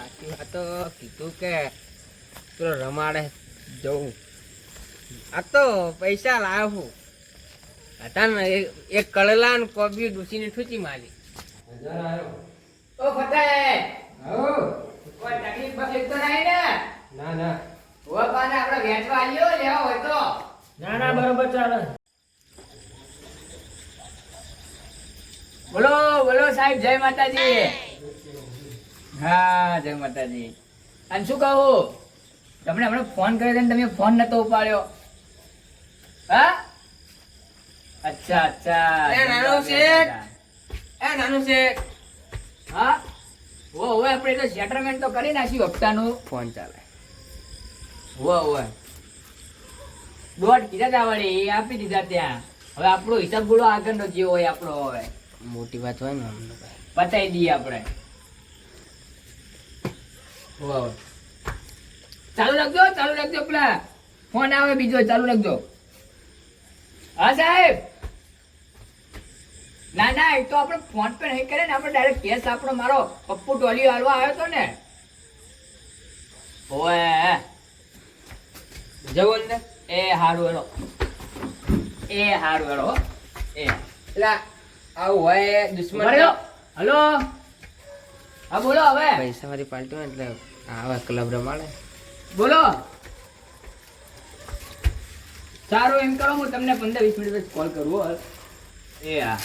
સાચી વાત કીધું કે પેલો રમાડે જવું. આ તો પૈસા લાવ્યો હું હતા ને એક કળલા ને કોબી ડૂસીને ઠૂચી મારી. ઓ ફટાય કોઈ તકલીફ બકલીફ તો નહીં ને? ના ના ઓ પાને આપણે વેચવા આલ્યો લેવા હોય તો. ના ના બરોબર ચાલે. બોલો બોલો સાહેબ, જય માતાજી. હા જય માતાજી. અને શું કહું, તમને હમણાં ફોન કર્યો હતો ને તમે ફોન નતો ઉપાડ્યો. હા અચ્છા અચ્છા. એ નાનું શેઠ હા ઓ આપણે તો સેટલમેન્ટ તો કરી નાખ્યું હપ્તાનું. ફોન ચાલે ઓ દોઢ કીધા તા વળી એ આપી દીધા ત્યાં. હવે આપણો હિસાબ બોલો આગળનો જે હોય આપણો હવે મોટી વાત હોય ને અમને પતાવી દઈએ આપણે. ચાલુ રાખજો પેલા ફોન આવે બીજો ચાલુ રાખજો. હા સાહેબ. ના ના એ તો આપણે ફોન પર નહીં કરે ને, આપણે ડાયરેક્ટ કેસ આપણો મારો પપ્પુ ટોલિયો હાલવા આવ્યો હતો ને. ઓએ જવું ને એ હારું હેડો એ એટલે આવું હોય દુશ્મન. હલો હા બોલો. હવે પૈસા વાળી પાર્ટી હોય એટલે આવે ક્લબ રમાડે. બોલો સારું એમ કરો, હું તમને 15-20 મિનિટ પછી કોલ કરું. એ હા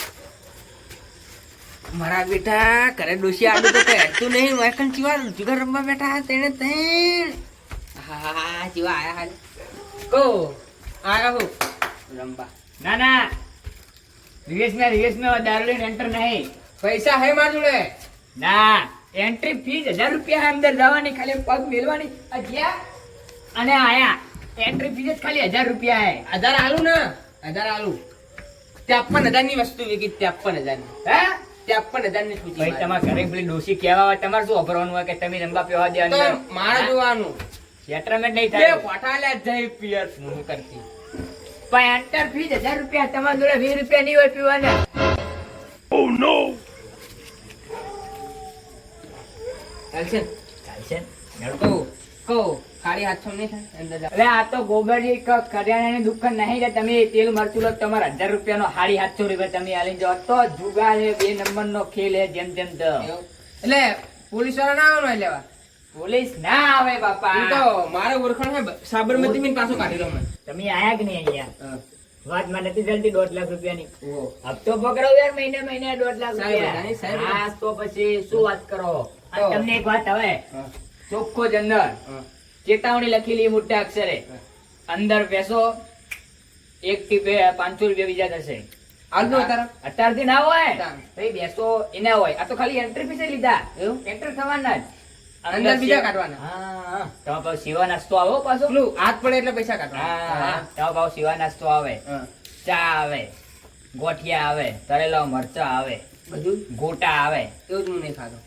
મારા બેટા ઘરે ડોસી આડું તો કહેતું નહીં. વાયકન ચીવા જુગાર રમવા બેઠા તેને તેણ. હા ચીવા આયા હાલ કો આયા હું રમવા. ના ના રિવેશમાં દારૂ લઈને એન્ટર નહીં. પૈસા હે માર જોડે. ના એન્ટ્રી ફીસ 1000 રૂપિયા અંદર જવાની, ખાલી પગ મેલવાની. ગયા અને આયા એન્ટ્રી ફીસ જ ખાલી 1000 રૂપિયા હે. 1000 આલું ને 1000 આલું. 53,000 ની વસ્તુ વેચી. 53,000 ની હે 53,000 ની પૂછી. ભાઈ તમારા ઘરે પેલી ડોસી કહેવા હોય, તમારે શું અભરવાનું હોય કે તમે રંબા પીવા દે અંદર? મારે જોવાનું સેટલમેન્ટ નહીં થાય. એ પઠાલે જઈ પિયર હું કરતી. પણ એન્ટર ફીસ 1000 રૂપિયા. તમારા જોડે 20 રૂપિયા નહીં હોય પીવાના. ઓ નો ચાલશે નડકો કહો ખાલી હાથો નહીં થાય અંદર. એટલે આ તો ગોબરજી કરિયાણાની દુકાન નહીં છે. તમે તેલ મરચું લો તમારા 1000 રૂપિયાનો 750 રૂપિયા તમે આલી જાઓ તો જુગાર છે, 2 નંબરનો ખેલ છે. જેમ તેમ તો એટલે પોલીસ વાળા ના આવવાનો લેવા. પોલીસ ના આવે બાપા. તો મારે ઓળખાણ છે સાબરમતી માં પાછો કાઢી લો. તમે આયા કે નહીં અહીંયા? વાત માં નથી ચાલતી 2 લાખ રૂપિયાની. હપ્તો પકડો યાર, મહિને 2 લાખ રૂપિયા. હા તો પછી શું વાત કરો. તમને એક વાત હવે ચોખ્ખો જ અંદર ચેતવણી લખેલી મોટા અક્ષરે. અંદર પેસો 1 થી 500 રૂપિયા બીજા થશે. અત્યારથી ના હોય ભાઈ, બેસો એના હોય. આ તો ખાલી એન્ટ્રી ફીસ લીધા. એન્ટર થવાના જ અંદર બીજા કાઢવાના. હા તમારો ભાવ સીવા નાસ્તો આવે પાછો. હાથ પડે એટલે પૈસા કાઢવાના. હા તમારો ભાવ સીવા નાસ્તો આવે, ચા આવે, ગોઠિયા આવે, તળેલા મરચા આવે, બધું ગોટા આવે. એવું જ હું નહીં ખાતો.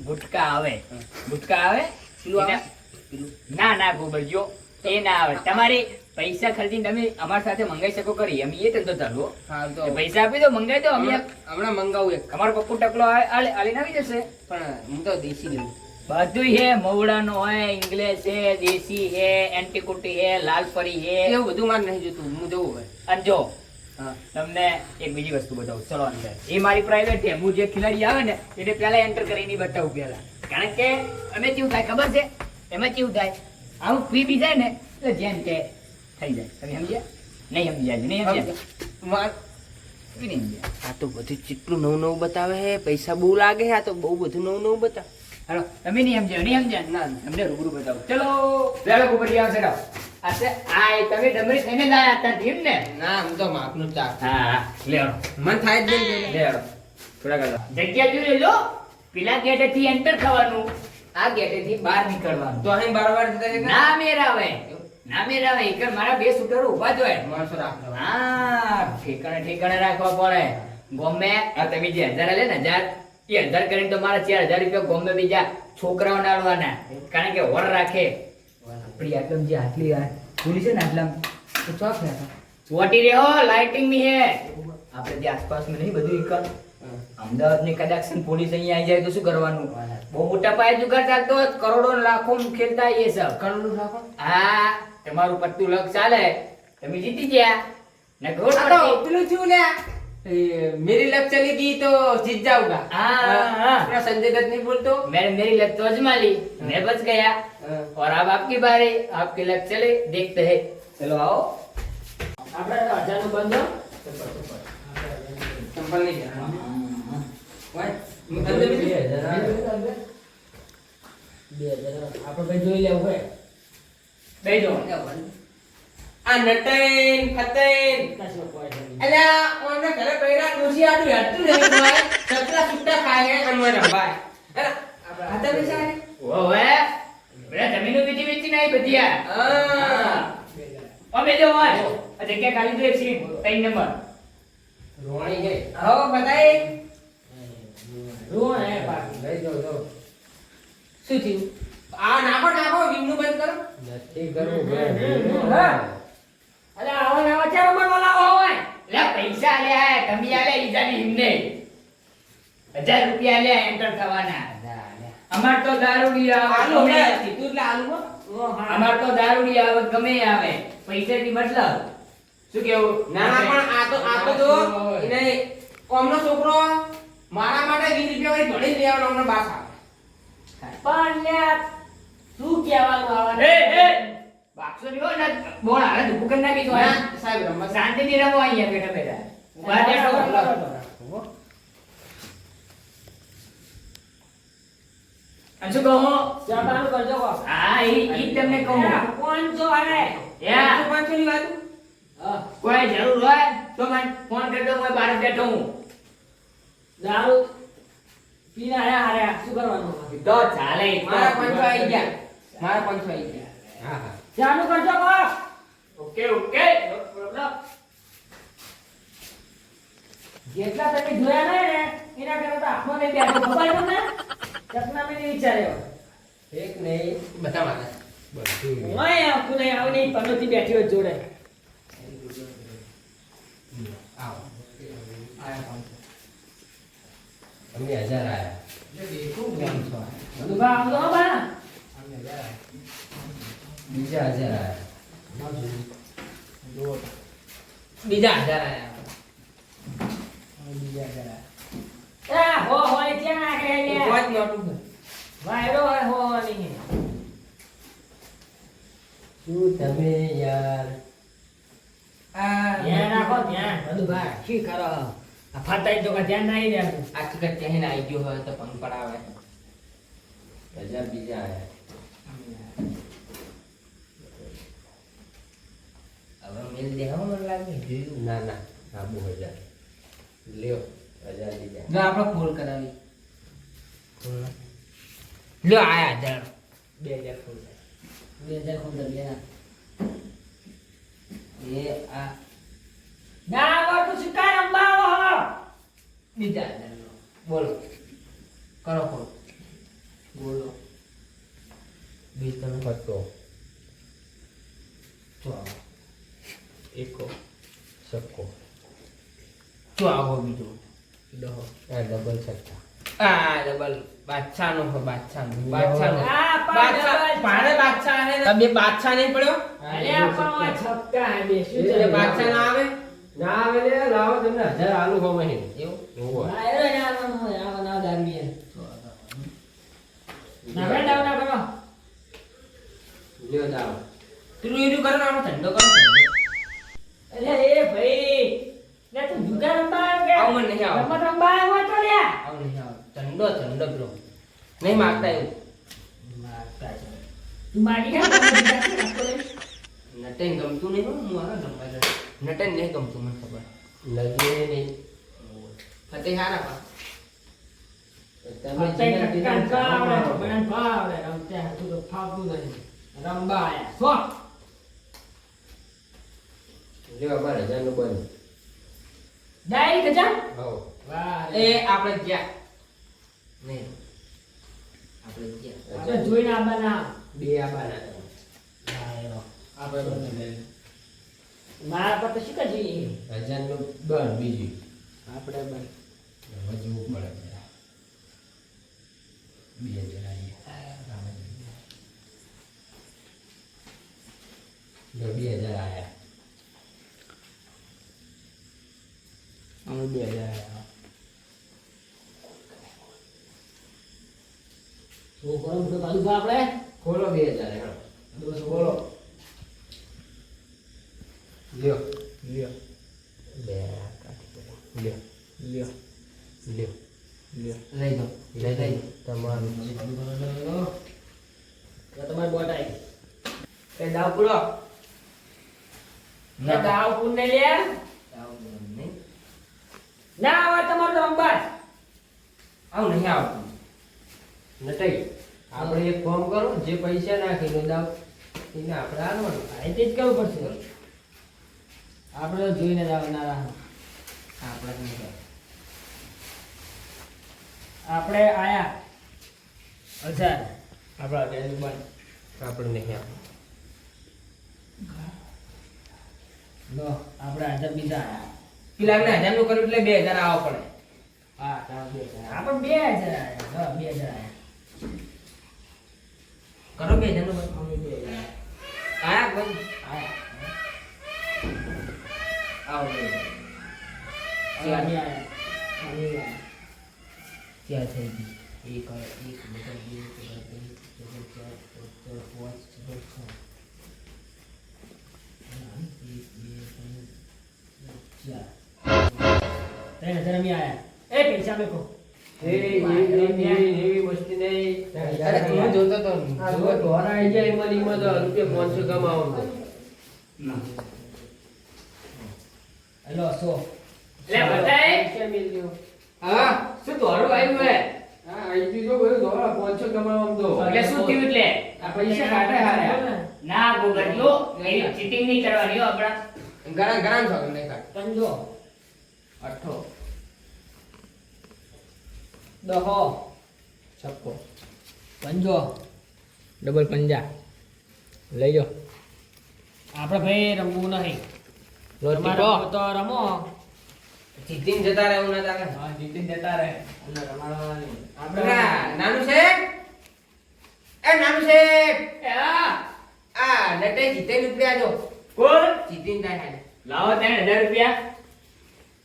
ગુટકા આવે. ના ના ગોબરજો એ ના આવે. તમારી પૈસા ખર્ચીને તમે અમારી સાથે મંગાઈ શકો કરી. અમે એ ધંધો ચાલુ. પૈસા આપી દો, મંગાઈ દો. અમે હમણાં મંગાવું. અમારો પપ્પુ ટકલો આલીને આવી જશે. પણ હું તો દેશી લઉં. બધું હે, મવડાનો હોય, ઇંગ્લિશ હે, દેશી હે, એન્ટીકુટી હે, લાલપરી હે. એવું બધું મારે નહીં જોતું. હું જવું હોય. અને જો તમને એક બીજી વસ્તુ બતાવું. ચલો અંદર. એ મારી પ્રાઇવેટ છે. હું જે ખેલાડી આવે ને એને પેલા એન્ટર કરીને બતાવું પેલા. કારણ કે અમે કેવું થાય ખબર છે? એમાં કેવું થાય, આવું ફી બી જાય ને એટલે જેમ કે થઈ જાય. તમે સમજ્યા? નહીં સમજ્યા. આ તો બધું કેટલું નવું બતાવે છે. પૈસા બહુ લાગે છે. આ તો બહુ બધું નવું બતાવે. હાલો તમે નહીં સમજ્યા. ના તમને રૂબરૂ બતાવો. ચલો પેલા ઉપર આવશે. તમે ડમરી થઈને જ આયા હતા ટીમ ને? ના હું તો માપનું ચા. હા લેવાનો મન થાય જ નહીં. લેવાનો થોડા કરતા જગ્યા જોઈ લો. પેલા ગેટેથી એન્ટર થવાનું, આ ગેટેથી બહાર નીકળવાનું. તો અહીં બાર ના મેરાવે. એકર મારા 2 શૂટરો ઊભા જ હોય. માણસો રાખો. હા ઠેકાણે રાખવા પડે. ગોમે આ તમે જે 1000 લે ને 1000 એ 1000 કરીને તો મારા 4000 રૂપિયા ગોમે બીજા છોકરાઓને આલવાના. કારણ કે વર રાખે. આપણી આટલું જે આટલી પુલી છે ને આટલા તો ચોક ને ચોટી રહ્યો લાઇટિંગ ની હે. આપણે જે આસપાસ માં નહીં બધું અમદાવાદની કદાચ પોલીસ અહીંયા આવી જાય તો શું કરવાનું? બહુ મોટા પાયે જુગાર ચાલતો હોય, કરોડો લાખો ખેલતા એ સબ. કરોડો લાખો? હા, તમારું પત્તું લક ચાલે, તમે જીતી ગયા ને ગોળ આ તો પેલું થયું લ્યા, मेरी लक चली गई तो जीत जाऊंगा. हाँ. पूरा संजय दत्त नहीं बोलते. मेरी लक तो अजमा ली, मैं बच गया. और अब आपकी बारी, आपकी लक चले, देखते हैं. चलो आओ. આપણે અજાનું બંધ ચંપલ નહીં ગયા. વાય અંદર બી 2000 આપણે ભાઈ જોઈ લેવું હોય. બેજો આ નટેન ફતેન અલ્યા ઓને ઘરે પૈડા ડોસી આટું હેડતું નહીં ભાઈ સતરા સુટ્ટા ખાય અનવર ભાઈ આ તમે સારે ઓવે બરા જમીનો બીજી બીજી નહીં બધિયા હા ઓ બેજો હોય આ જગ્યા ખાલી દે સીટ 3 નંબર રોણી ગઈ હો બતાઈ રોણ હે બાકી લઈ જો શું થયું આ નાખો વિમનું બંધ કરો નથી કરવું હા અરે આવા ચાર નંબર વાળા હોય લે પૈસા લે તમે આલે ઈજાની હિમને 1000 રૂપિયા લે એન્ટર થવાના અમાર તો દારૂડી આલુ આવે હે સીધું એટલે આલુ અમાર તો દારૂડી આવે ગમે આવે પૈસાથી મતલબ શું કેવું ના પણ આ તો જો એને કોમનો છોકરો મારા માટે 20 રૂપિયા વાળી ઘડી લેવાનો અમને બાસ આવે પણ લે શું કહેવાનું આવે એ બાક્સો ની હોય ને બોલ હાલે ધુકુ કરી નાખી તો સાહેબ રમત શાંતિથી રમો અહીંયા બેઠા બેઠા ઉભા બેઠો અને શું કહો ચાપાનું કરજો કો હા ઈ તમને કહું કોણ છો આવે યા તો પાંચસો ની વાત કોઈ જરૂર હોય તો મને ફોન કરજો હું બહાર બેઠો હું દારૂ પીને આયા શું કરવાનું તો ચાલે મારા 500 આવી ગયા મારા 500 આવી ગયા હા હા ચાલુ કરજો કો ઓકે ઓકે નો પ્રોબ્લેમ જેટલા તમે જોયા નહીં ને એના કરતા આખો નહીં બેઠો ખબર તમને ચકના મેં નહીં વિચાર્યો એક નહીં બધા મારા બધું ઓય આખું નહીં આવ નહીં પનોતી બેઠી હોય જોડે આવો આયા અમને 1000 આયા જે દેખું કેમ છો બધું બા આવજો હો બા અમને 1000 આયા બીજા 1000 આયા બીજા 1000 આયા આ હો હોય ક્યાં નાખે લે વાત નોટું વાયરો હોય હો નહીં શું તમે યાર ધ્યાન રાખો ધ્યાન બધું બા શી કરો આ ફાટાઈ તો કા ધ્યાન નહીં દેવાનું આ ચિકન ચહેન આવી ગયો હોય તો પંગ પડાવે 1000 બીજા આયા હવે મેલ દેખાવ મને લાગે જોયું ના ના આ 2000 લ્યો 1000 બીજા જો આપણે ફોલ કરાવી લ્યો આયા 1000 2000 ખોલ દે એ આ ના આવડતું શિકાર અંબાવો હો બીજા 1000 બોલો કરો ફોલ બોલો બીજ તમે પત્તો ચો આવો એકો સક્કો ચો આવો બીજો દહો આ ડબલ સટ્ટા આ ડબલ બાદશાહ નો બાદશાહ આ બાદશાહ પાડે બાદશાહ હે તમે બાદશાહ નહીં પડ્યો અરે આપણ છક્કા હે બે શું એટલે બાદશાહ ના આવે ના આવે લે લાવો તમને 1000 આલુ હો મહી એવું હોવા વાયરો ને આવા દારૂ ના બેઠા ના કરો લ્યો દાવ તું એનું કરો ને આનો ઠંડો કરો ઠંડો અરે એ ભાઈ લે તું જુગાર રમવા આવ્યો કે આવું મને નહીં આવે. રમત રમવા આવ્યો હોય તો લે આવ નહીં આવે ઠંડો ઠંડો પેલો નહીં માગતા એવું તું મારી ગયા નટેન ગમતું નહીં હો, હું આ નંબર નટેન નહીં ગમતું મને ખબર લગે નહીં ફતેહ હારા પા તમે લ્યો અમારે 1000 નું બંધ હો એ આપણે ગયા નહીં આપણે ગયા જોઈને આવવાના બે આબાના આપણે મારા પર તો શું કરી 1000 નું બંધ બીજી આપણે હવે જોવું પડે બધા. બે જણા જો 2000 આયા. અમે 2000 આયા. શું કરો છો કાલુભા આપણે? ખોલો 2000 હેડો. દોસ્તો બોલો. લ્યો લ્યો બે કાઢી દો. લ્યો લ્યો લ્યો લ્યો. લઈ દો લઈ તમારું તમારી બોટ આવી. તે દાવ પૂરો ના દાવ પૂર ને લે. નહીં ના આવે તમારો તો અંબાર. આવું નહીં આવતું નટઈ આપણે એક ફોર્મ કરો જે પૈસા નાખી દો દાવ એને આપણે આલવાનું. આ રીતે જ કરવું પડશે. આપણે તો જોઈને જ આવનારા. આપણે નહીં થાય. આપણે આયા. અચ્છા. આપણા બેન બંધ. આપણે નહીં આપવું. લો આપણે હાજર બીજા આયા. પેલા આપણે 1000 નું કર્યું એટલે 2000 આવવા પડે. હા ચાલ 2000. આપણે 2000 આયા. લો 2000 આયા. કરો 2000 નું બંધ. અમે 2000 આયા બંધ. આયા. આવો 2000. અમે આયા. અમે આયા. ત્યાં થઈ ગઈ. એક બધા એ પૈસા બેકો. એવી મસ્તી નહીં. અરે તું જોતો તો આ જો ઢોર આવી જાય એમાં ને એમાં તો રૂપિયા 500 કમાવો તો. હેલો સો. લે બતાય. પૈસા મેલ્યો. હા શું દોડું આવ્યું હે? હા અહીંથી જો બધું ઢોર 500 કમાવો તો. એટલે શું થયું એટલે? આ પૈસા કાઢે હારે. ના ગોગરજો એવી ચીટિંગ નહીં કરવાની હો આપણા. ઘણા ઘણા છો નહીં કાઢ. પંજો. 8 દહો. છક્કો પંજો. ડબલ પંજા લઈ જો. આપણે ભાઈ રમવું નહીં. તમારે રમવું તો રમો. જીતીને જતા રહે એવું ના ચાલે. હા જીતીન જતા રહે. અને રમાડવા નહીં. પેલા નાનું શેઠ એ નાનું શેઠ આ નટે જીતે રૂપિયા જો કોણ? જીતીને જાય હાલે. લાવો 3000 રૂપિયા.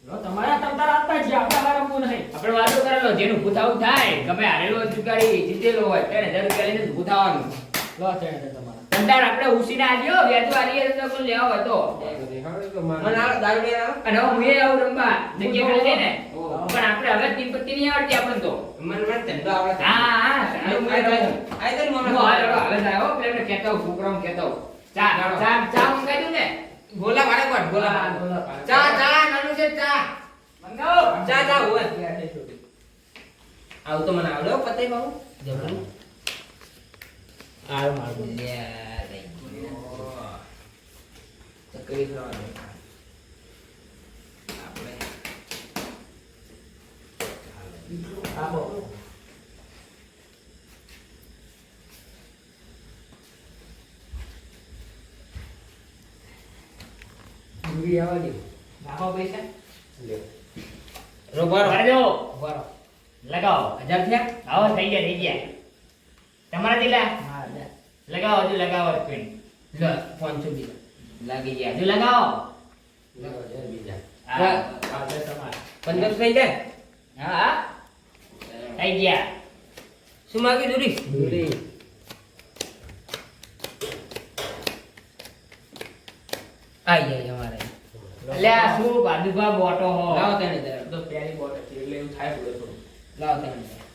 લો તમારા તમતાર આપતા છે. આપણે રમવું નહીં. આપણે વાતો કરેલો જેનું ભૂતાવું થાય ગમે હારેલો ચુકાડી જીતેલો હોય 3000 રૂપિયા લઈને ભૂતાવાનું. લો ચડે તમારા. ધંધાર આપણે ઉસીને આલ્યો વ્યાજો આલીએ તો કોઈ લેવો હતો. હવે તો મને મારે આ દારૂ લઈને આવો. અને હવે હું એ આવું રમવા જગ્યા કરી દે ને. ઓહો. પણ આપણે હવે તીન નહીં આવડતી આપણને તો. મને ધંધો આવડે. હા હા ચાલો હું એ રહું. આઈ તો હું હાલ હવે જાય હો પેલા કહેતા હું છોકરાઓને કહેતા હું. ચા ચાલો. ચા ચા મંગાઈ દઉં ને. ગોલા વાળે કોણ ગોલા હા, વાળે. ગોલા વાળે. ચા ચા નાનું છે ચા મંગાવો. ચા ચા હોય આવું તો મને આવડે હો પતઈ બાબુ જબરું હાલ મારું. લે લઈ ગયો ચકરી ખાવાની આપણે આપો. પૂરી આવવા દે. નાખો પૈસા. લ્યો. રોબારો કરજો. રોબારો લગાવો. 1000 થયા આવો થઈ ગયા. તમારા દિલા હા લે. લગાવો હજુ લગાવો કોઈ. લે 500 બીજા લાગી ગયા હજુ લગાવો. લાવો, જરા બીજા. હા આવશે તમારે. 15 થઈ જાય હા હા થઈ ગયા. શું માગ્યું દુરી દૂરી. આઈ આઈ અમારે અલ્યા શું બાદુભા બોટો હો. લાવો તેને જરા તો પ્યારી બોટ છે એટલે એવું થાય બોલે થોડું. લાવો તેને જરા.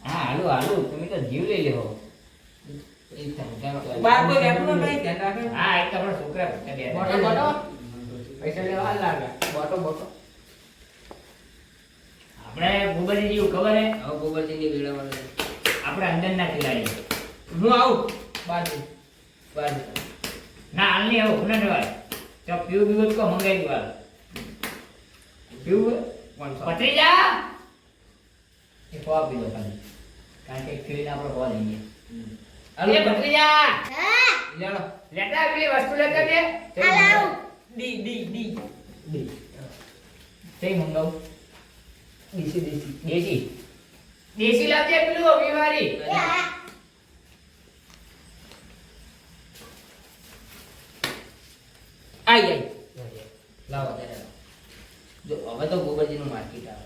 હા હાલો હાલો તમે તો જીવ લઈ લેવો. એ થાય બાર કોઈ બેઠું ન ભાઈ ધ્યાન રાખે હા એક તો આપણા છોકરા ભૂખ્યા બે. બોટો બોટો પૈસા લેવા હાલ લાગે. બોટો બોટો આપણે ગોબરજી જેવું ખબર હે હવે ગોબરજીની વેળામાં આપણે અંદર ના ખેલાડી. હું આવું બાજુ બાજુ ના હાલ નહીં આવું ના જવાય. તો પીવું પીવું કો મંગાઈ દો હાલ. પીવું 500 પતરી જા. એ ખવા પી દો ખાલી. કારણ કે ખેલીને આપણે ખવા લઈએ. હાલો એ પતરી જા. લેલો લેતા પેલી વસ્તુ લેતા દે. ડી ડી ડી કઈ મંગાવું? દેશી લાવજે પેલું બીમારી. આઈ લાવો જો હવે તો ગોબરજીનું માર્કેટ આવે.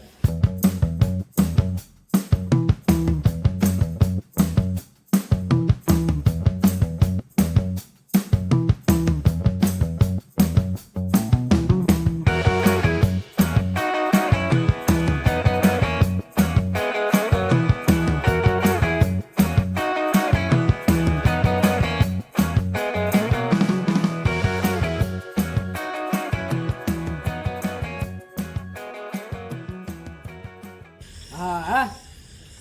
હા હા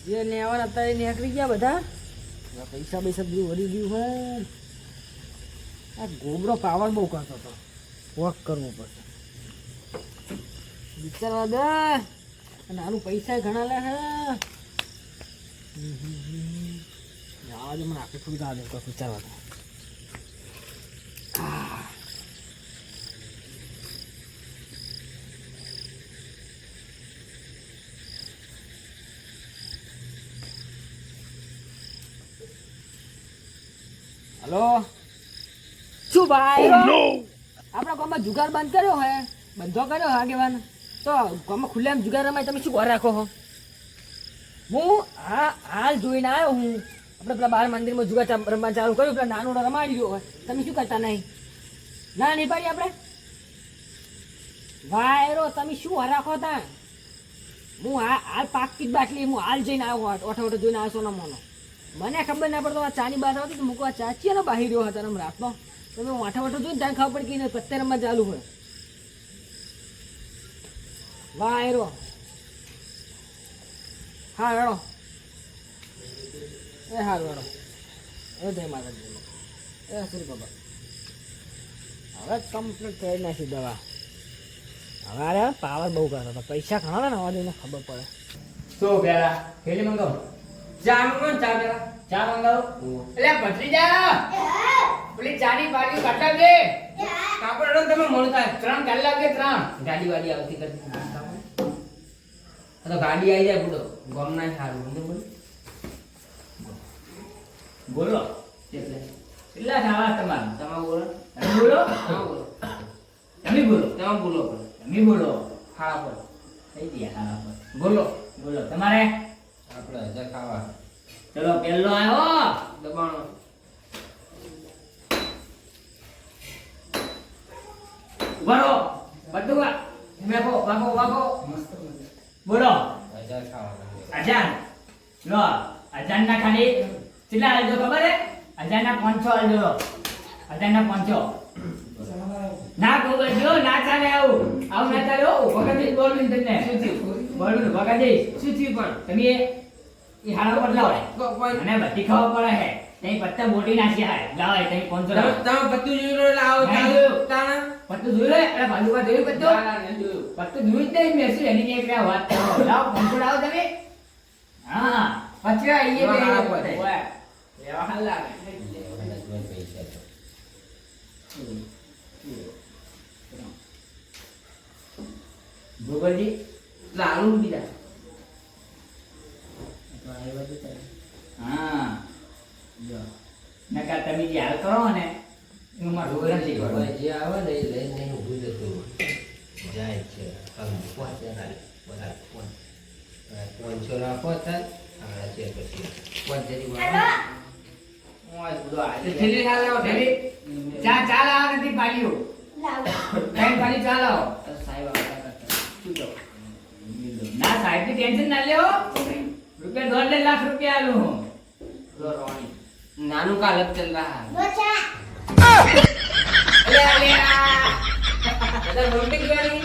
જે લેવાના હતા એ નીકળી ગયા બધા હવે પૈસા પૈસા બધું વળી ગયું હોય આ ગોબરો પાવર બહુ કરતો હતો વોક કરવું પડશે વિચારવા દે અને આનું પૈસા ઘણા લે હે જવા દે મને આખું થોડું જવા દે કોઈ વિચારવા દે હલો શું ભાઈ આપણા ગામમાં જુગાર બંધ કર્યો હે બંધો કર્યો હે આગેવાન તો ગામમાં ખુલ્લેઆમ જુગાર રમાય તમે શું ઘર રાખો હો હું હાલ જોઈને આવ્યો હું આપણે પેલા બાર મંદિરમાં જુગાર રમવા ચાલુ કર્યું પેલા નાનો રમાડી ગયો હોય તમે શું કરતા નહીં ના નહીં પાડી આપણે વાયરો તમે શું હરાખો તા હું હાલ પાકી જ બાટલી હું હાલ જઈને આવ્યો ઓઠો જોઈને આવ્યો સોના મોનો મને ખબર ના પડતો આ ચાની બાર આવતી તો મૂકવા ચાચી ને બાહી રહ્યો હતા રાતનો તમે વાઠા વાઠો જોઈને ત્યાં ખબર પડી કે પત્તે રમવા ચાલુ હોય વાયરો હા વેડો એ હારું વેડો એ જય માતાજી એ શ્રી બાબા હવે કમ્પ્લીટ કરી નાખી દવા હવે અરે પાવર બહુ કરતો હતો પૈસા ઘણા ને અવાજ એને ખબર પડે શું પેલા થેલી મંગાવો. ચા મંગાવો ચા પેલા ચા મંગાવો. એટલે ભત્રીજા પેલી ચાની બાટલી કાઢલા દે. કાપડ અડો તમે મોડું થાય 3 કલાક કે 3 ગાડી વાડી આવતી કરતી તો ગાડી આવી જાય બોલો ગમ ના સારું બોલો બોલો એટલે કેટલા ખાવા તમારે? તમે બોલો તમે બોલો તમે બોલો તમે બોલો તમે બોલો તમે બોલો. હા બોલો થઈ ગયા હા પર બોલો બોલો તમારે આપણે હજાર ખાવા ચલો પેલો આવ્યો દબાણો ઉભારો બધું વાગો વાગો વાગો બોલો હજાર ખાવા અજાન લો અજાન ના ખાલી કેટલા આલજો ખબર હે અજાન ના 500 આલજો અજાન ના 500 ના ગોબર જો ના ચાલે આવું ના ચાલે વગર બોલ મિન તને શું થયું બોલ મિન વગર દે શું થયું પણ તમે એ હાલો બદલાવ કોઈ અને બધી ખબર પડે હે તઈ પત્તા બોટી નાખ્યા હે લાવ તઈ 500 તમે લાવ પત્તું જોઈ લો એટલે આવો નહીં જોયું. તાણા પત્તું જોયું રે અરે બાજુમાં જોયું પત્તું પત્તું જોયું જ નહીં મેસી એની કે એકલા વાત કરો લાવ 500 લાવ તમે હા પછી આઈએ બે વાહ, પોતે લેવા હાલ લાગે પૈસા તો ગોબરજી લાલુ બીજા હા જો નકા તમે જે હાલ કરો ને એનું મારું ગોબર નથી હવે કરવાનું. જે આવે ને એ લઈને નહીં ઊભું જતું જાય છે બધા 500 રાખો થાય આ છે પછી 5 ઓય બધો આજે થેલી હાલ લાવો થેલી ચા ચા લાવો નથી પાડ્યું કઈ પાડી ચા લાવો સાહેબ આવતા શું કહો ના સાહેબ ની ટેન્શન ના લેવો રૂપિયા 2.5 લાખ રૂપિયા આલું હું લો રોણી નાનું કા લગ ચલ રહા અલે અલે બધા રોટી ગવાની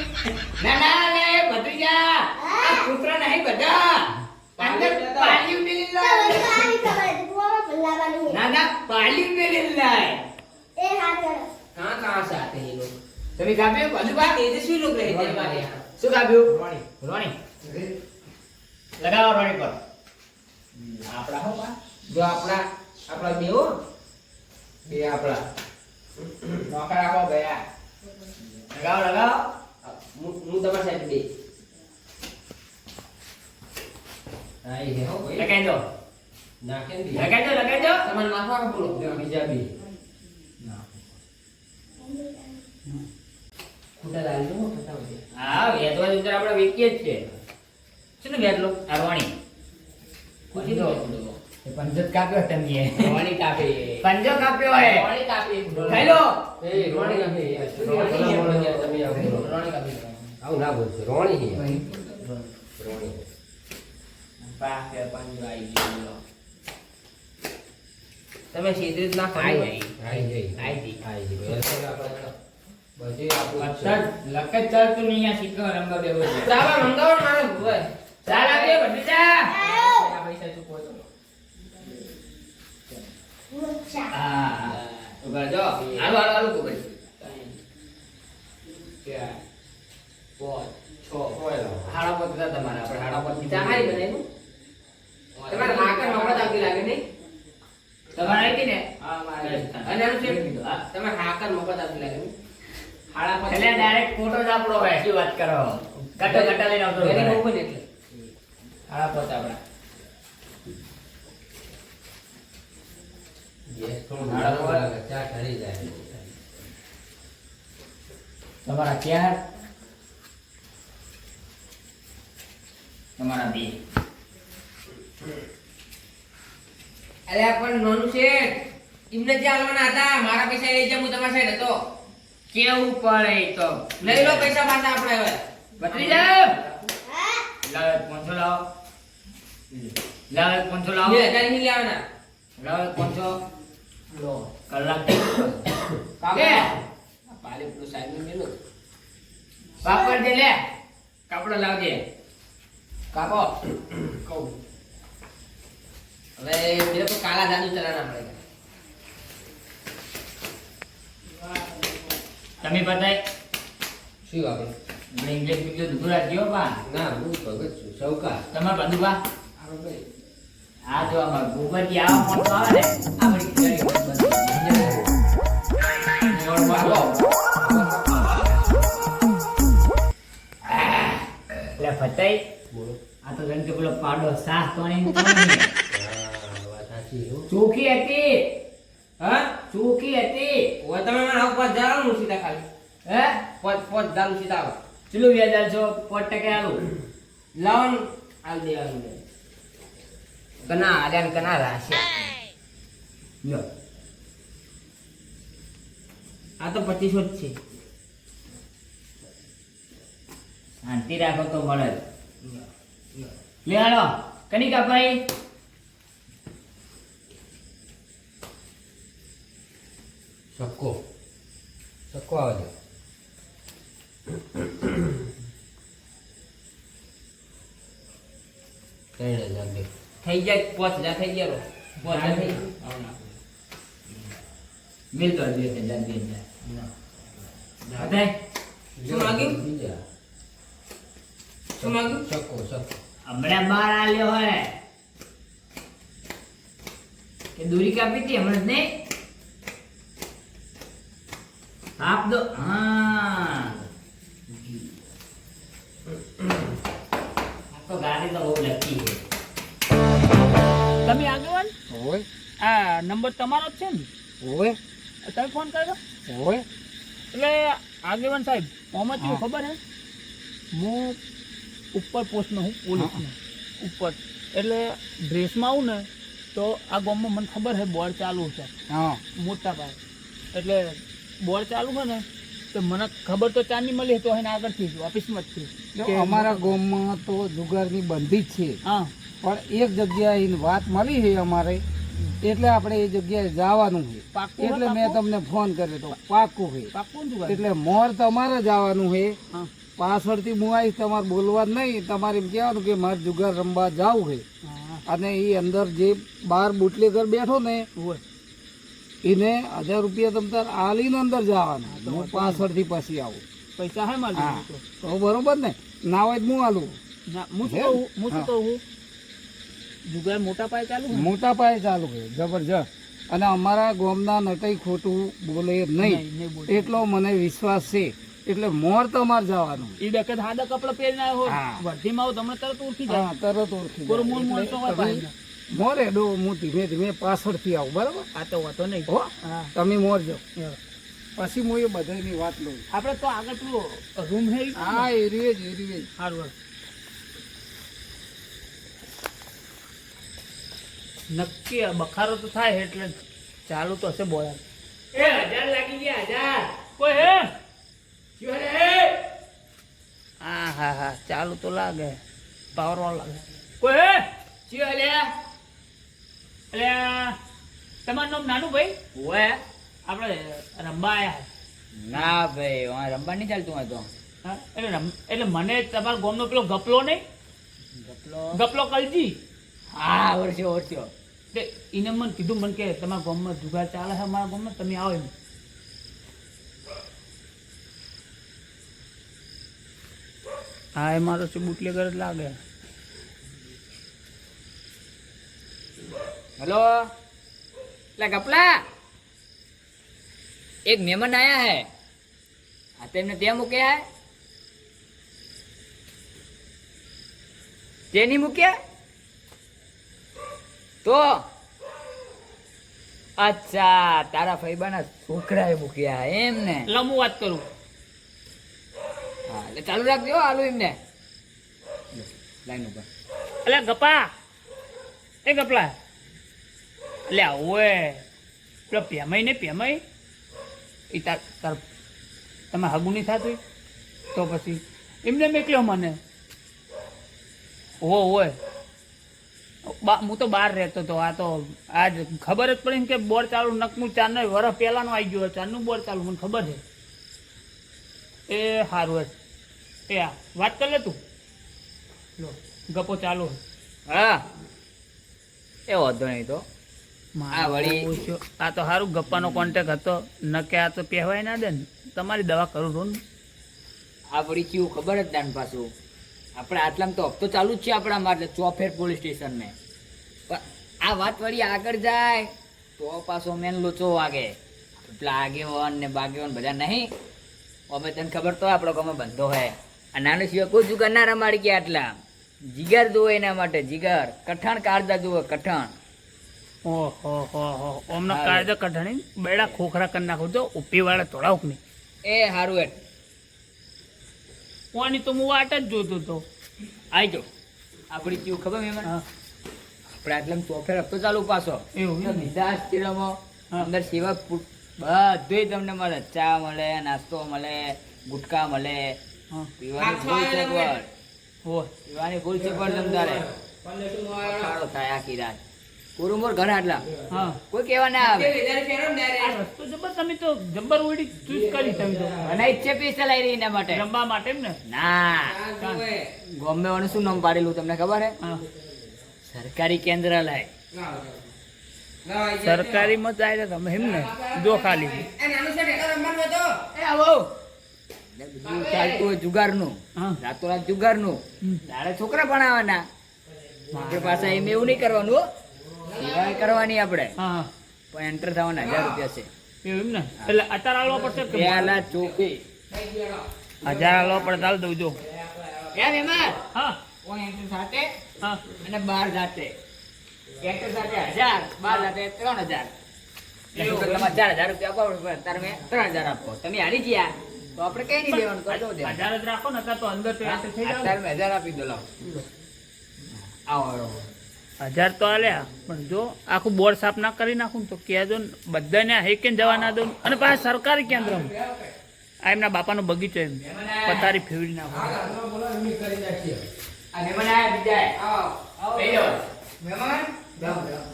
ના ના લે ભત્રીજા આ પુત્ર નહીં બધા અંદર પાલ્યું મેલી લાય ના ના પાલ્યું મેલી લાય कहाँ कहाँ से आते हैं ये लोग તમે કાપ્યું બધું બા तेजस्वी लोग रहते हैं हमारे यहाँ શું કાપ્યું રોણી લગાવો રોણી પર આપડા હો બા जो अपना अपना देवो બે આપડા નોકર રાખો ગયા લગાવો લગાવો मुंह दबा साइड दे આઈ હે હો ભાઈ લગાઈ દો નાખે ને લગાઈ દો તમારે નાખવા કે બોલો બીજા બી ખોટા લાવી દો ખોટા હોય હા વેચવા ઉતર આપણે વેચીએ જ છે શું ને વેચલો આ રોણી પૂછી દો એ પંજત કાપ્યો તમે રોણી કાપી પંજો કાપ્યો હે રોણી કાપી ખાઈ લો એ રોણી કાપી તમે આવો રોણી કાપી આવું ના બોલશો રોણી હે રોણી પાકે પંજો આવી ગયો તમે સીધી જ ના આઈ ખાઈ ગઈ આઈ જઈ આઈ ગઈ આઈ જઈ બધે આપણું પત્તર લકે ચાલ તું નહીં આ શીખો રંગા બેવો છે ચાલો મંગાવો ને મારે ભૂવે ચાલ આવે ભટીજા આ પૈસા ચૂકવો છો હા ઉભા જો હાલો હાલો હાલો ઉભા ચાર પાંચ છ હાડા પત્તા તમારા આપણે હાડા પત્તી ચાહાઈ બનાવ્યું તમારે હાકર મફત આપી લાગે નહીં તમારે આવી હતી ને હા મારે અને અને આનું છે હા તમારે હાકર મફત આપી લાગે નહીં હાડા એટલે ડાયરેક્ટ ફોટો જ આપણો હોય શું વાત કરો કટો કટા લઈને આવતો વેરી રહે. બહુ ને એટલે હાડા પત્તા આપણા ગેસ થોડું નાળા લાગે ચા ઠરી જાય તમારા ચાર તમારા બે અરે આ પણ નોનું છે એમને જે આલવાના હતા મારા પૈસા લઈ જા હું તમારા સાઈડ હતો કેવું પડે ઈ તો લઈ લો પૈસા પાછા આપણે હવે બત્રી જાવ લાવ 500 લાવો લાવ 500 લાવો 2000 ની લેવાના લાવ 500 લો કલાક કાપો કે? આ પાલે પેલું સાઈડ માં મેલો પાપડ દે લે કપડો લાવજે કાપો કહું હવે મેરે को काला जादू चलाना पड़ेगा તમે બતાય શું આપણે મને ઇંગ્લિશ બીજો દુરા જીઓ બા ના હું ભગત છું સૌકા તમાર બંધુબા આપણે ભાઈ આ જો અમાર ગોબરજી આવા મોટો આવે ને આ બધી ખીચડી મોર મારો લે ફતાઈ બોલો આ તો જન કે પેલો પાડો સાસ તો નહીં હા વાત સાચી હો ચોખી હતી હા ચોખી હતી ઓય તમે મને આવ પાંચ જાળો નું સીધા ખાલી હે પાંચ જાળો સીધા આવો ચલો વ્યાજ છો 5% આલું લાવન આલ દેવાનું છે કના આલ્યાન કના રાશે લ્યો આ તો 2500 જ છે શાંતિ રાખો તો મળે લે હાલો કનિકા ભાઈ સક્કો સક્કો આવે છે 3000 દે થઈ જાય 5000 થઈ ગયા 5000 થઈ ગયા મિલ તો દે દે દે દે બતાય શું માંગ્યું? બીજા શું માંગ્યું સક્કો સક્કો હમણાં બાર આલ્યો હોય કે દૂરી કાપી હતી હમણાં જ નહીં આપ દો હા આ તો ગાડી તો બહુ લકી છે તમે આગેવાન ઓય આ નંબર તમારો જ છે ને ઓય તમે ફોન કર્યો ઓય એટલે આગેવાન સાહેબ આમાં કેવું ખબર હે હું ઉપર પોસ્ટમાં હું પોલીસમાં ઉપર એટલે ડ્રેસમાં આવું ને તો આ ગામમાં મને ખબર છે બોર્ડ ચાલુ છે હા મોટા પાયે એટલે બોર્ડ ચાલુ છે ને તો મને ખબર તો ચાંદી મળી તો એને આગળથી જ ઓફિસમાં જ જો છે અમારા ગામમાં તો જુગારની બંધી જ છે હા પણ એક જગ્યાએ એની વાત મળી છે અમારે એટલે આપણે એ જગ્યાએ જવાનું છે પાક્કું હે, એટલે મેં પાક્કું? તમને ફોન કર્યો તો પાક્કું છે પાક્કું ને જુગાર? એટલે મોર તમારે જવાનું છે હા પાછળથી હું આવીશ તમારે બોલવા જ નહીં તમારે એમ કહેવાનું કે મારે જુગાર રમવા જવું છે હા અને એ અંદર જે બાર બુટલેગર બેઠો ને હોય એને 1000 રૂપિયા તમ તાર આલીને અંદર જવાનું હું પાછળથી પછી આવું પૈસા હે મારી હા જોડે તો. તો બરોબર ને ના હોય તો હું આલું ના, હું શું હે? કહું હું શું હા. કહું જુગાર મોટા પાયે ચાલુ છે? મોટા પાયે ચાલુ છે જબરજસ્ત અને અમારા ગામના નટાઈ ખોટું બોલે નહીં નહીં બોલે. એટલો મને વિશ્વાસ છે એટલે મોર તમારે જવાનું. ઈ ડકત હાડા કપડા પહેરીને આવ્યો હોય હા. વર્ધીમાં આવો તમને તરત ઓળખી જાય હા, તરત ઓળખી પૂરો જાય. મૂળ એટલે માણસો હોય તમે પાછળ. મોરે ડો હું ધીમે ધીમે પાછળથી આવું બરાબર. આ તો વાતો નહીં હો હા તમે મોરજો પછી હું એ બધાની વાત લઉં. આપણે તો આગળ પેલું રૂમ હે ઈ હા એરીએ જ એરીએ જ. સારું નક્કી આ બખારો તો થાય એટલે ચાલુ તો હશે બોલા એ 1000 લાગી ગયા 1000. કોઈ હે શું હે? હા હા હા ચાલુ તો લાગે પાવર વાળો લાગે કોઈ હે શું હલ્યા? એટલે તમારું નામ નાનું ભાઈ ઓએ આપણે રંબા આયા ના ભાઈ આ રમવા નહીં ચાલતું હોય તો હા એટલે મને તમારા ગામનો પેલો ગપલો નહીં ગપલો કલજી હા ઓળખ્યો તે એને મને કીધું મને કે તમારા ગામમાં જુગાર ચાલે છે અમારા ગામમાં તમે આવો એમ હા એ મારો છે બુટલેગર જ લાગે हेलो ला कपला एक मेहमान आया है हाँ तेमने ત્યાં મૂક્યા है તે નહીં મૂક્યા તો અચ્છા તારા ફઈબાના છોકરાએ મૂક્યા એમ ને લમુ વાત કરું હા એટલે ચાલુ રાખજો આલુ એમને લાઈન ઉપર એટલે ગપા એ ગપલા એટલે ઓએ પેલો પેમાઈ ને પેમાઈ એ તાર તાર તમે હગું નહીં થતું તો પછી એમને મેકલ્યો મને ઓય હું તો બહાર રહેતો હતો આ તો આજ ખબર જ પડી ને કે બોર ચાલુ નકનું ચારનો વર્ષ પહેલાનું આવી ગયું ચારનું બોર ચાલુ મને ખબર છે એ સારું એ આ વાત કર લે તું લો ગપો ચાલુ હા એ વાંધો નહીં તો આ વળી- આ તો સારું ગપ્પાનો કોન્ટેક્ટ હતો ન કે આ તો પહેવાય ના દે ને તમારી દવા કરું છું ને આ વળી કેવું ખબર જ દાન પાછું આપણે આટલામાં તો હપ્તો ચાલુ જ છે આપણા માટે ચોફેર પોલીસ સ્ટેશન ને પણ આ વાત વળી આગળ જાય તો પાછો મેન લોચો વાગે પેલા આગેવાન ને બાગેવાન બધા નહીં અમે તને ખબર તો આપણો ગમે બંધો હોય આ નાનો સિવાય કોઈ જુગાર ના રમાડી ગયા આટલા જીગર જોવે એના માટે જીગર કઠણ કાળજા જોવે કઠણ ઓહો હો હો ઓમનો હા. કાયદો કઢાણી બેડા ખોખરા કરી નાખું તો ઉપી વાળા થોડાક નહીં એ હારું એટ ઓની તો હું વાટ જ જોતો હતો આવી જાઓ આપણી કેવું ખબર મેં હા આપણે આટલામાં ચોફેર હપ્તો ચાલુ પાછો એવું તો એમ? બીજા સ્થિરમાં હા. અંદર સેવા બધુંય તમને મળે ચા મળે નાસ્તો મળે ગુટકા મળે હા પીવાની ફૂલ સગવડ ઓહ પીવાની ફૂલ સગવડ તમતારે ખાડો થાય આખી રાત કુરુમોર ઘર આટલા હા કોઈ કહેવા ના આવે આ રસ્તો જબર તમે તો જબર ઉડી ચૂઝ કરી તમે તો બનાવી જ છે પૈસા લઈ રહી એના માટે રમવા માટે એમ ને ના ગોમ્બે વાળું શું નામ પાડેલું તમને ખબર હે હા સરકારી કેન્દ્રાલય સરકારીમાં જાય તો તમે એમ ને જો ખાલી એ આવો બધું ચાલતું હોય જુગારનું હા રાતોરાત જુગારનું હમ. દાડે છોકરા ભણાવવાના આપણે પાછા એમ એવું નહીં કરવાનું હો સેવા કરવાની આપણે હા પણ એન્ટર થવાના 1000 રૂપિયા છે એવું એમ ને એટલે અત્યારે હાલવા પડશે કે પેલા ચોકી 1000 હાલવા પડે ચાલ દઉં જો એમ એમાં હા કોઈ એન્ટર સાથે હા અને 12 જાતે એન્ટર સાથે 1000 12 જાતે 3000 એટલે તમારે 4000 રૂપિયા આપવા પડે તારે મેં 3000 આપો તમે હારી ગયા તો આપણે કઈ નહીં દેવાનું કરી દો દે 1000 જ રાખો ને અત્યારે તો અંદર તો enter થઈ જાવ અત્યારે મેં 1000 આપી દો લાવો આવો આવો 1000 તો આલ્યા પણ જો આખું બોર્ડ સાફ ના કરી નાખું ને તો કહેજો ને બધાને હેકેન જવા ના દઉં અને પાછા સરકારી કેન્દ્રમાં આ એમના બાપાનો બગીચો એમ પથારી ફેરવી નાખું આ મહેમાન આયા બીજા આવો બેહી જાઓ મહેમાન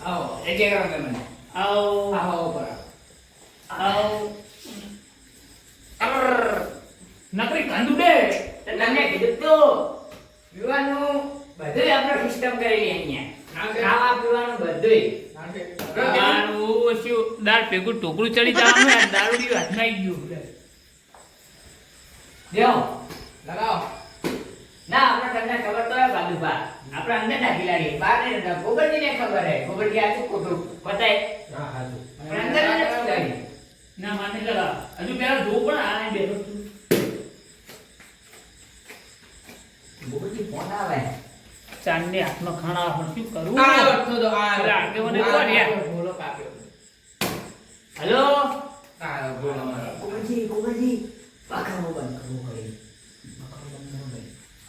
આવો એક એક કરો મહેમાન આવો આવો પર આવો નકરી કાંદુ દે તમને કીધું તો પીવાનું બધું આપણે સિસ્ટમ કરેલી અહીંયા ખાવા પીવાનું બધું દારૂ શું દાળ ભેગું ટોકરું ચડી જવાનું ને દારૂ હાથમાં આવી ગયું દેવો લગાવો ના આપણે તમને ખબર તો હે બાદુભા આપણે અંદર નાખી લાગી બહાર નહીં રહેતા ગોબરજીને ખબર હે ગોબરજી આ શું ખોટું બતાય આપણે અંદર નથી લાગી ના માને લગા હજુ પેલા જો પણ આ બેઠો છું ચાંદની હાથનો ખાણા પણ શું કરું આ વખતો તો આ પેલા આગેવાને કોણ યાર? બોલો કાપ્યો હલો આ બોલો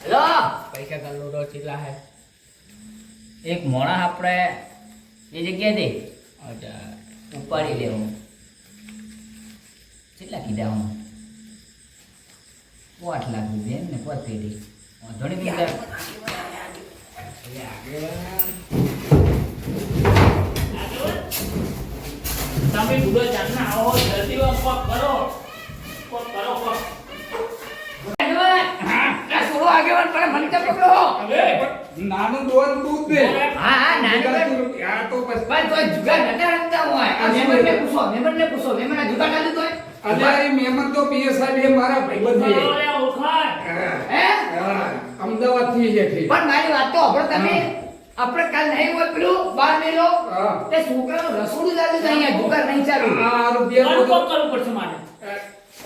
હલો પૈસા કાલનો તો કેટલા હે એક મોણા આપણે એ જગ્યાએ ઉપાડી લેવું કેટલા કીધા હું 8 લાખ રૂપિયા એમ ને 5 પેઢી ઘણી બધી તમે ભૂલો ચાંદના આવો જલ્દી કોક કરો કોક કરો કોક આગેવાન પણ મને તો પકડો હવે નાનું ડોન દૂધ દે હા હા નાની આ તો પછી ભાઈ તો જુગાર નતા રમતા હોય આ મેમનને પૂછો મેમન આ જુગાર ચાલુ તો અલ્યા એ મહેમાન તો પીએ સાહેબ એ મારા ભાઈબંધ છે ઓલે ઓખાય હે અમદાવાદ થી છે પણ મારી વાત તો આપણો તમે આપણે કાલ નહીં હોય પેલું બાર મેલો હા. તે છોકરાનું રસોડું ચાલુ છે અહીંયા જુગાર નહીં ચાલુ આ રૂપિયા મારું તો કોક કરવું પડશે મારે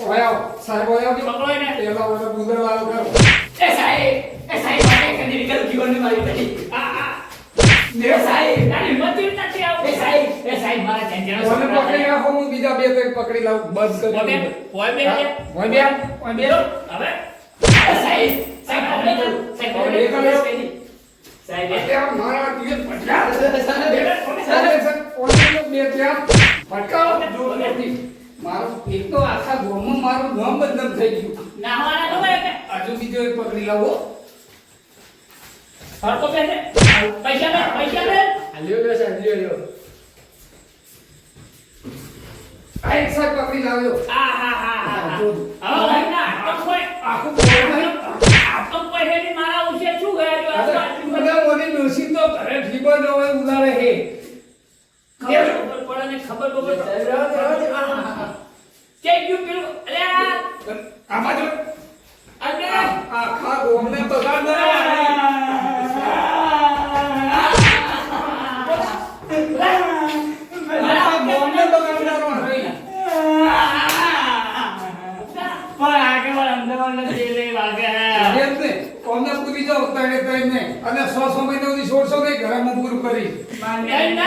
ઓયા સાહેબ ઓયા કે પકડો એને પેલા ઓલા ગુદર વાળો કરો એ સાહેબ મારે કદી વિકલ્પ જીવનની મારી પડી આ મેરો સાહેબ તારી હિંમત નથી આવું એ સાહેબ મારા ચંદ્રના ઓને છોકરા પકડી રાખો હું બીજા બે ત્રણ પકડી લાવું બંધ કરી પોતે દઉં. પોય બે હા, ઓય બે ઓય બે હવે સાહેબ અત્યારે મારા દિયર પટકા સાહેબ ઓને બે ત્યાં પટકાવો જોરથી મારું એક તો આખા ગામમાં મારું નામ બદનામ થઈ ગયું નાહવાના ખબર એટલે હજુ બીજો એક પકડી લાવો હરકો પહેરે પૈસા લે લ્યો લ્યો સાહેબ લ્યો આ એક સાહેબ પકડી લાવ્યો આ હા હા હા જો. હવે ના તો કોઈ આખું બોલ આ તો કોઈ હેડી મારા ઉસે શું ગયા જો આ બધા મોની ડોસી તો ઘરે ઠીકો ન હોય ઉલાળે હે ખબર પડે ને ખબર કે યુ પેલું અરે આ બાજુ અરે આખા ગોમને બગાડ દે આખા ગોમને બગાડનારો હરી પણ આગળ અમદાવાદ નથી રે વાગે એમ ને કોમને પૂરી જાવ તણે તઈને અને 100 મહિના સુધી છોડશો કે ઘરે હું પૂરું કરી નહીં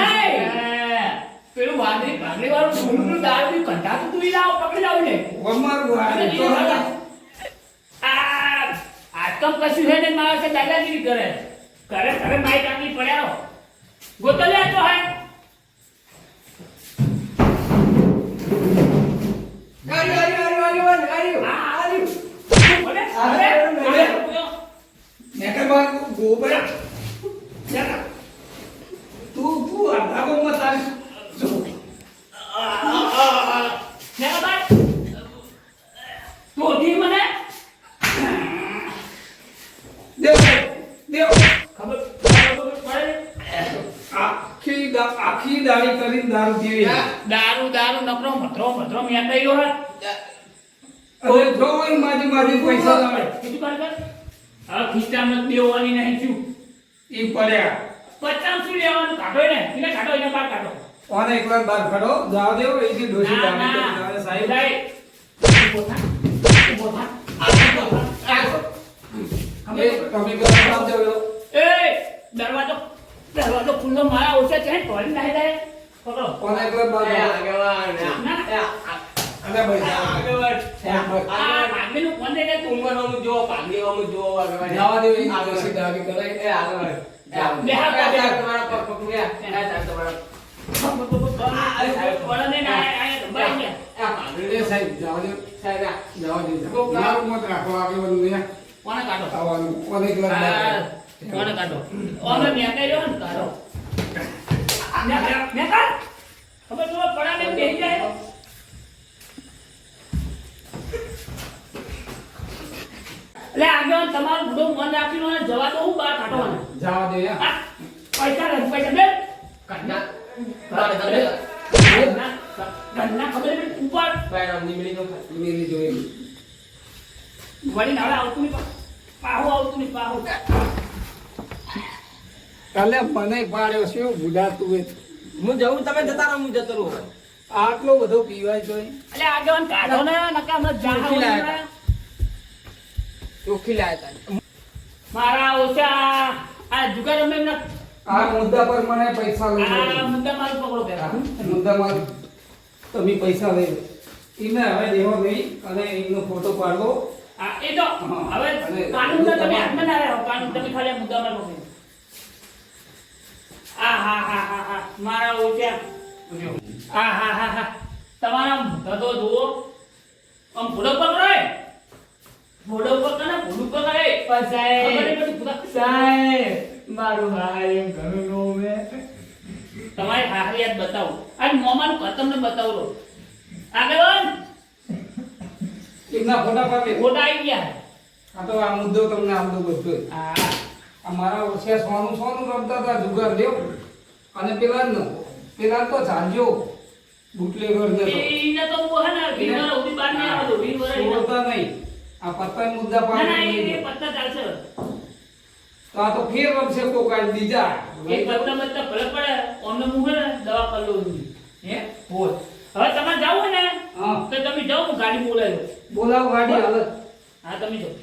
પેલું ભાગરી વાળું ઢોલનું દારૂ બી કંટાતું તું લાવ પકડી લાવ ને વમાર વાળી તો આતમ કશું છે ને મારા સાથે દાદાગીરી કરે ઘરે માઈક આંગળી પડ્યા ગોતલે તો હે નેકર બાર ગોબર તું અડધા ગોમાં તારી જો દેવ દેવ આખી દાડી કરીને દારૂ પીવી દારૂ નકરો મધરો મેં કર્યો હે અરે જો એ માજી પૈસા લાવે કીધું કર હવે ખિસ્સામાં દેવાની નહીં શું ઈ પડ્યા 50 શું લેવાનું કાઢો ને એને કાઢો એને બહાર કાઢો ઓને એકલા બાર ખડો જાવ દેવ એ જે ડોસી ના, દારૂ ના. કરી આવે સાહેબ ઉદય, ઊભો થા. એ તમે કરવા જાવ જો એ દરવાજો ખુલ્લો મારા ઓછે છે તોડી નાખી દે પકડો ઓને એકલા બાર ના અરે ભાઈ આ ભાગીનું કોણ દે તું જવા દેવ એ ડોસી દારૂ કરે એ સાહેબ જવા દેવ જવા દેવ દારૂ મત રાખો આગળ વધુ કોને કાઢો આવવાનું ઓને એકલા બાર કોને કાઢો ઓને મેં કર્યો ને કાઢો મેં કાઢ ખબર તો પડા ને બેસી જાય એટલે આગળ તમારું બધું મન રાખીને જવા દો હું બહાર કાઢવાના જવા દે આ પૈસા દે દે કન્યા ઘરના ખબર નહીં ઉપર મેરી જોઈ વળી નાળા આવતું નહીં પાહુ આવતું નહીં પાહુ કાલે મને પાડ્યો છે ભૂલાતું એ હું જવું તમે જતા રહો હું જતો રહું આટલો બધો પીવાય તો એટલે આગળ કાઢો ને નકા હમણાં ચોખ્ખી લાયા જાહા ચોખ્ખી લાયા તા મારા ઓછા આ જુગાર અમે એમના આ મુદ્દા પર મને પૈસા લઈ આ લો. મુદ્દા મારું પકડો પહેલા. મુદ્દામાં તમે પૈસા લઈ લો. એને હવે દેવો નહીં અને એનો ફોટો પાડવો. આ એ તો હવે કાનૂન તો તમે હાથમાં ના રહ્યો કાનૂન તમે ખાલી આ મુદ્દામાં પકડો. આ હા હા હા હા મારા ઓછા હા તમારા ધંધો જુઓ આમ ભૂલો પકડો ભૂલો પકડો ભૂલું પકડે ખબર નહીં પડતી ભૂલા. સાહેબ મારું હાય એમ ઘણું નો મે તમારી હારી યાદ બતાવો આ મોમાનું કતમ ને બતાવો આગળ એમના ફોટા પાડે. ફોટા આવી ગયા આ તો આ મુદ્દો તમને આપતો બધો. હા આ મારા ઓછે સોનું સોનું રમતા હતા જુગાર લ્યો અને પેલા તો ઝાંઝો બુટલેગર ને તો. એને તો હું હે ને 20 વર્ષ સુધી બહાર નહીં આવતો 20 વર્ષ છોડતા નહીં. આ પત્તા મુદ્દા ના ના પાડે એ પત્તા ચાલશે તો આ તો ફેર રમશે કોકાઈ બીજા. એ પત્તા પત્તા ભલે પડે અમને હું હે ને દવા કરી લઉં છું હે બોલ હવે તમારે જાવું હોય ને હા તો તમે જાઓ હું ગાડી બોલાવ્યો બોલાવો ગાડી હાલત. હા તમે જાઓ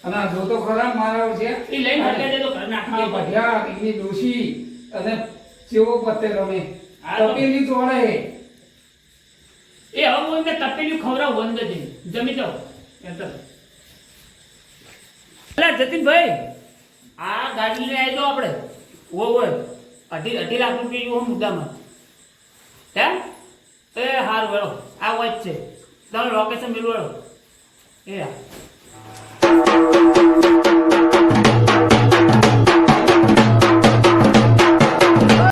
અને આ જોતો ખરા મારા છે એ લઈને હટકે દે તો ઘર આ નાખી દે ભઢિયા એની ડોશી અને ચેવો પત્તે રમે હા તો- તપેલી તોડે. એ હવે હું એમને તપેલું ખવડાવું અંદર જઈને જમી જાઓ અલા જતીનભાઈ આ ગાડી લઈને આવી દો આપણે ઓય અઢી લાખ રૂપિયા જેવો મુદ્દામાં હે એ હારું વેળો આ વાત છે તમે લોકેશન મેળવો એ હા